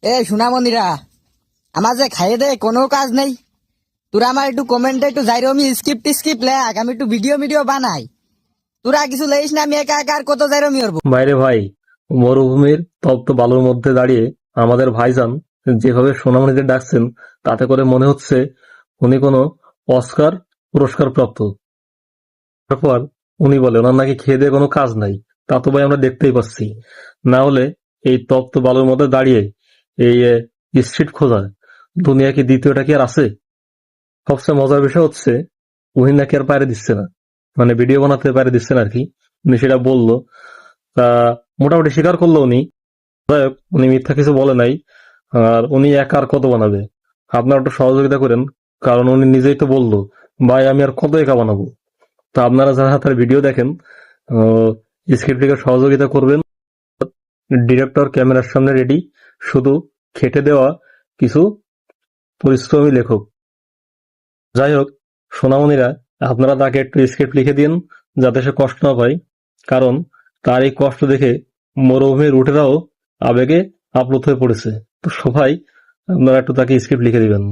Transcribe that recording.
এ সোনামণিরা, আমার যে খাইয়ে দেয় কোনো কাজ নেই। তোরা আমার একটু কমেন্টে একটু যাই আমি স্কিপ লেখ, আমি একটু ভিডিও বানাই। তোরা কিছু লেইস না, আমি একা একা আর কত যাই আমি করবো। বাইরে ভাই, মরুভূমির তপ্ত বালুর মধ্যে দাঁড়িয়ে আমাদের ভাইজান যেভাবে সোনামণিদের ডাকছেন, তাতে করে মনে হচ্ছে উনি কোনো অস্কার পুরস্কার প্রাপ্ত। তারপর উনি বলে ওনার নাকি খেয়ে দিয়ে কোনো কাজ নাই। তা তো ভাই আমরা দেখতেই পাচ্ছি। না হলে এই তপ্ত বালুর মধ্যে দাঁড়িয়ে এই স্ট্রিট খোঁজা দুনিয়া কি দ্বিতীয়টা কি আর আছে? সবচেয়ে মজার বিষয় হচ্ছে উনি নাকি আর পায়রে দিচ্ছে না, মানে ভিডিও বানাতে পায়রে দিচ্ছে না আর কি। উনি সেটা বললো, তা মোটামুটি স্বীকার করলো উনি। যাই হোক, উনি মিথ্যা কিছু বলে নাই। আর উনি একা আর কত বানাবে? আপনারা একটু সহযোগিতা করেন, কারণ উনি নিজেই তো বললো ভাই আমি আর কত একা বানাবো। তো আপনারা যারা তার ভিডিও দেখেন, স্ক্রিপ্ট লিখে সহযোগিতা করবেন। ডিরেক্টর ক্যামেরার সামনে রেডি, শুধু খেটে দেওয়া কিছু পরিশ্রমী লেখক। যাই হোক, সোনামণিরা, আপনারা তাকে একটু স্ক্রিপ্ট লিখে দিন যাতে সে কষ্ট না পায়, কারণ তার এই কষ্ট দেখে মরুভূমির উটেরাও আবেগে আপ্লুত হয়ে পড়েছে। তো সবাই আপনারা একটু তাকে স্ক্রিপ্ট লিখে দিবেন।